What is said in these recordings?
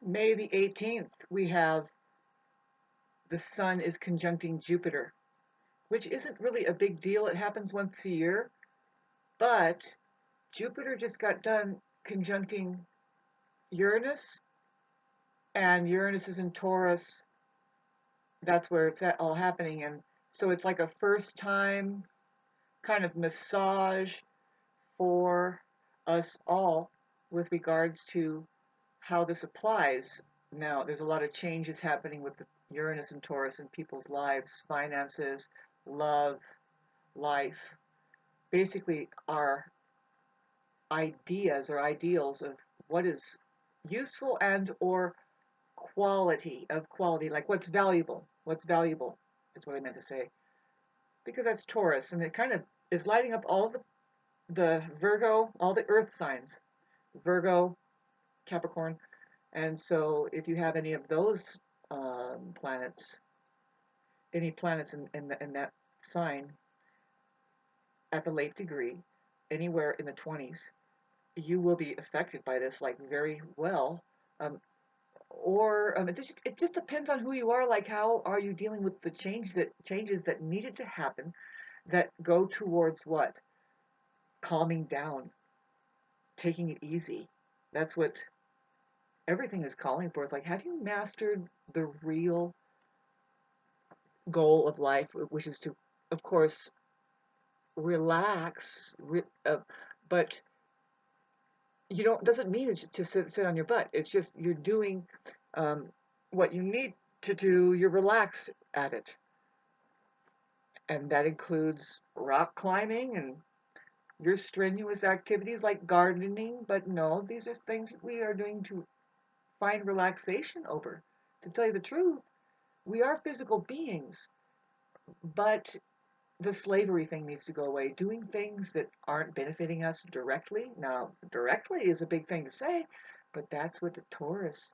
May the 18th, we have the sun is conjuncting Jupiter, which isn't really a big deal. It happens once a year, but Jupiter just got done conjuncting Uranus, and Uranus is in Taurus. That's where it's all happening. And so it's like a first time kind of massage for us all with regards to how this applies. Now, there's a lot of changes happening with the Uranus and Taurus in people's lives, finances, love, life. Basically, our ideas or ideals of what is useful and or quality, like what's valuable is what I meant to say, because that's Taurus, and it kind of is lighting up all the Virgo, all the earth signs, Virgo, Capricorn. And so if you have any of those planets, any planets in that sign at the late degree, anywhere in the 20s, you will be affected by this like very well. Um, or it just depends on who you are. Like, how are you dealing with the changes that needed to happen that go towards what? Calming down, taking it easy. That's what everything is calling for. It's like, have you mastered the real goal of life, which is to, of course, relax, but you don't, doesn't mean to sit on your butt. It's just you're doing um, what you need to do, you're relaxed at it. And that includes rock climbing and your strenuous activities like gardening. But no, these are things we are doing to find relaxation over. To tell you the truth, we are physical beings, but the slavery thing needs to go away. Doing things that aren't benefiting us directly. Now, directly is a big thing to say, but that's what the Taurus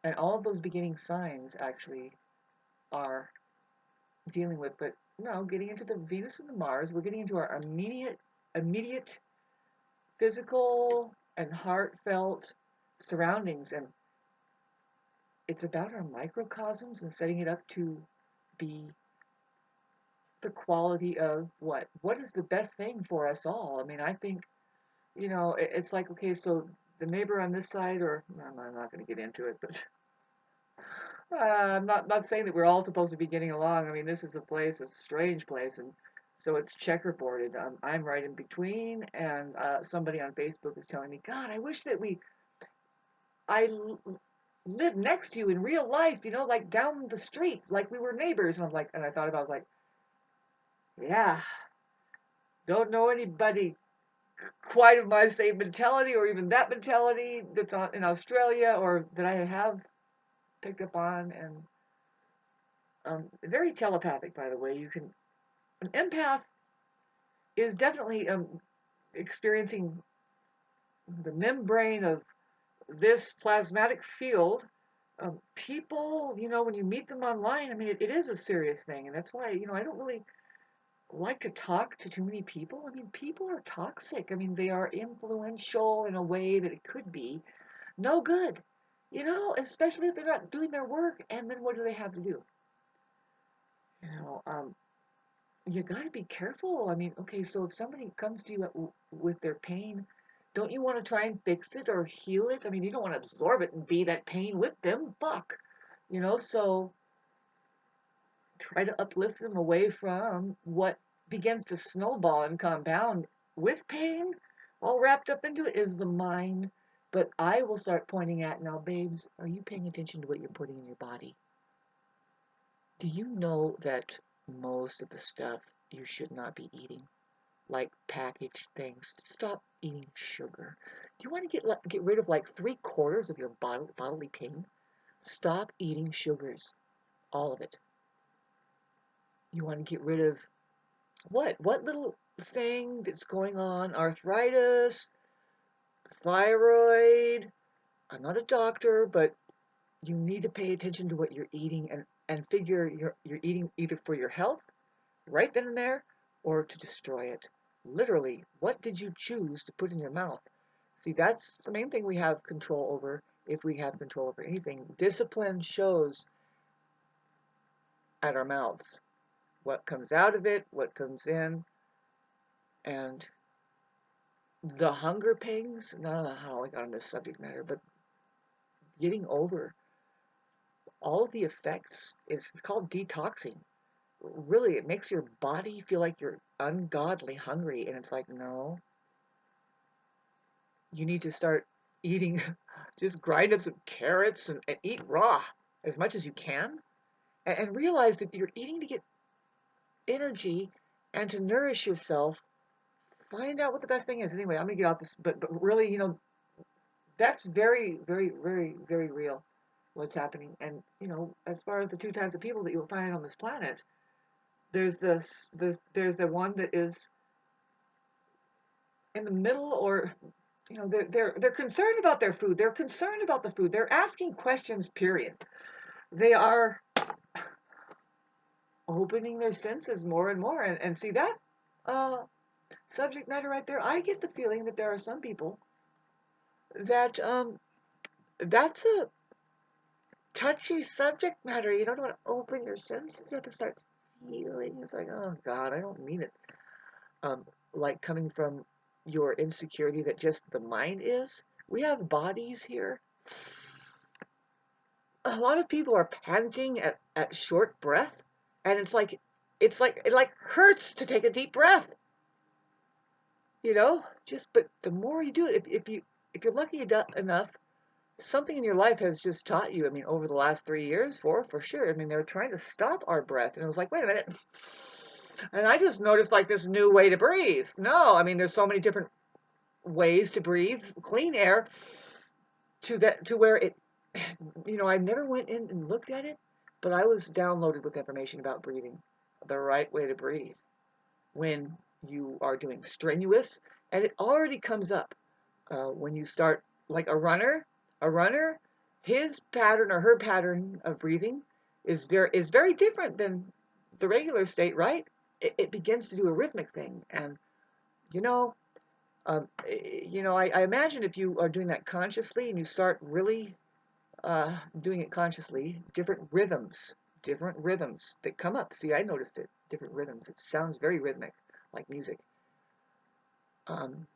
and all of those beginning signs actually are dealing with. But no, getting into the Venus and the Mars, we're getting into our immediate physical and heartfelt surroundings, and it's about our microcosms and setting it up to be the quality of what is the best thing for us all. I mean, I think, it's like, okay, so the neighbor on this side, or no, I'm not going to get into it, but I'm not saying that we're all supposed to be getting along. I mean, this is a strange place, and so it's checkerboarded. I'm right in between, and somebody on Facebook is telling me, God, I wish that I lived next to you in real life, like down the street, like we were neighbors. And I'm like, and I thought about, I was like, yeah, don't know anybody quite of my same mentality, or even that mentality that's in Australia, or that I have picked up on. And very telepathic, by the way. An empath is definitely experiencing the membrane of this plasmatic field. People, when you meet them online, I mean, it is a serious thing. And that's why, I don't really like to talk to too many people. I mean, people are toxic. I mean, they are influential in a way that it could be no good, especially if they're not doing their work. And then what do they have to do? You know, um, you got to be careful. I mean, okay, so if somebody comes to you with their pain, don't you want to try and fix it or heal it? I mean, you don't want to absorb it and be that pain with them. Fuck. So try to uplift them away from what begins to snowball and compound with pain. All wrapped up into it is the mind. But I will start pointing at, now, babes, are you paying attention to what you're putting in your body? Do you know that most of the stuff you should not be eating, like packaged things? Stop eating sugar. Do you want to get rid of like 3/4 of your bodily pain? Stop eating sugars, all of it. You want to get rid of what? What little thing that's going on? Arthritis, thyroid. I'm not a doctor, but you need to pay attention to what you're eating, and figure you're eating either for your health right then and there, or to destroy it. Literally, what did you choose to put in your mouth? See, that's the main thing we have control over, if we have control over anything. Discipline shows at our mouths what comes out of it, what comes in, and the hunger pangs. I don't know how I got on this subject matter, but getting over all of the effects is it's called detoxing. Really, it makes your body feel like you're ungodly hungry, and it's like, no, you need to start eating. Just grind up some carrots and eat raw as much as you can, and realize that you're eating to get energy and to nourish yourself. Find out what the best thing is. Anyway, I'm gonna get off this, but really, that's very, very, very, very real. What's happening, and as far as the two types of people that you'll find on this planet, there's the one that is in the middle, or they're concerned about their food. They're concerned about the food. They're asking questions. Period. They are opening their senses more and more, and see that uh, subject matter right there. I get the feeling that there are some people that that's a touchy subject matter. You don't want to open your senses. You have to start feeling. It's like, oh God, I don't mean it. Um, like coming from your insecurity that just the mind is. We have bodies here. A lot of people are panting at short breath, and it's like it like hurts to take a deep breath. But the more you do it, if you're lucky enough, something in your life has just taught you. I mean, over the last 3 years, four for sure. I mean, they were trying to stop our breath, and it was like, wait a minute. And I just noticed like this new way to breathe. No, I mean, there's so many different ways to breathe clean air to where it. I never went in and looked at it, but I was downloaded with information about breathing, the right way to breathe when you are doing strenuous, and it already comes up when you start like a runner, his pattern or her pattern of breathing is very different than the regular state, right? It begins to do a rhythmic thing, and you know, I imagine if you are doing that consciously and you start really doing it consciously, different rhythms that come up. See, I noticed it, different rhythms. It sounds very rhythmic, like music. Um,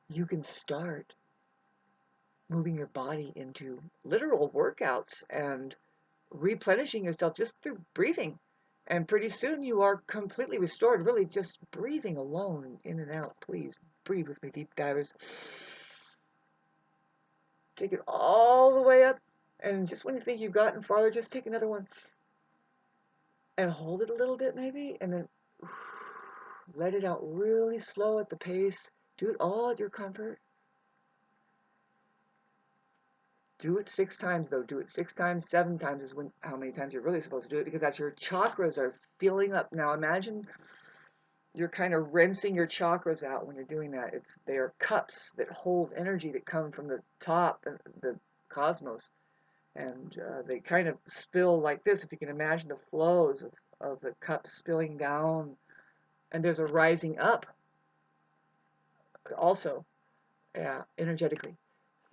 you can start moving your body into literal workouts and replenishing yourself just through breathing. And pretty soon you are completely restored, really just breathing alone in and out. Please breathe with me, deep divers. Take it all the way up. And just when you think you've gotten farther, just take another one and hold it a little bit maybe. And then let it out really slow at the pace. Do it all at your comfort. Do it 6 times though. Do it 6 times, 7 times is how many times you're really supposed to do it, because that's your chakras are filling up. Now imagine you're kind of rinsing your chakras out when you're doing that. They are cups that hold energy that come from the top, the cosmos, and they kind of spill like this. If you can imagine the flows of the cups spilling down, and there's a rising up also, yeah, energetically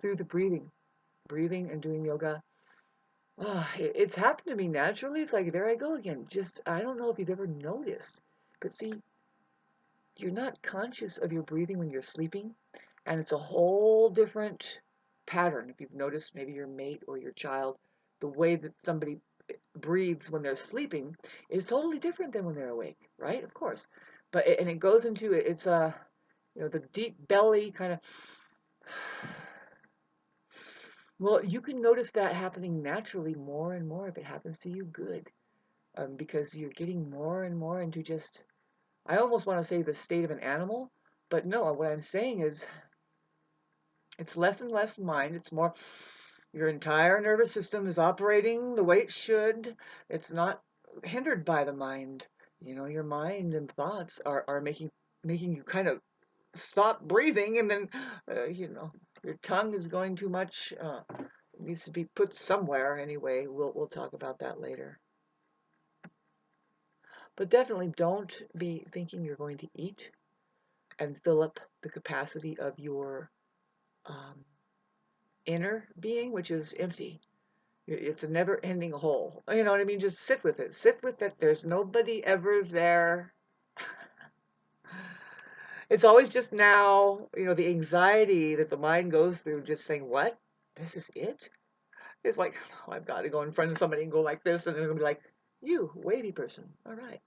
through the breathing and doing yoga. Oh, it's happened to me naturally. It's like, there I go again. Just, I don't know if you've ever noticed, but see, you're not conscious of your breathing when you're sleeping, and it's a whole different pattern. If you've noticed, maybe your mate or your child, the way that somebody breathes when they're sleeping is totally different than when they're awake, right? Of course. And it goes into it's the deep belly kind of. Well, you can notice that happening naturally more and more if it happens to you. Good. Because you're getting more and more into just, I almost want to say the state of an animal, but no, what I'm saying is it's less and less mind. It's more your entire nervous system is operating the way it should. It's not hindered by the mind. Your mind and thoughts are making you kind of stop breathing, and then your tongue is going too much. It needs to be put somewhere anyway. We'll talk about that later. But definitely don't be thinking you're going to eat and fill up the capacity of your inner being, which is empty. It's a never-ending hole. You know what I mean? Just sit with it. Sit with it. There's nobody ever there. It's always just now, the anxiety that the mind goes through, just saying, what? This is it? It's like, oh, I've got to go in front of somebody and go like this, and they're going to be like, you, wavy person. All right.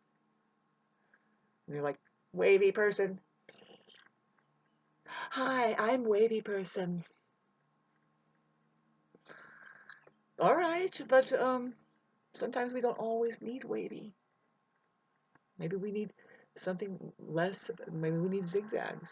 And you're like, wavy person. Hi, I'm wavy person. All right, but sometimes we don't always need wavy. Maybe we need something less. Maybe we need zigzags.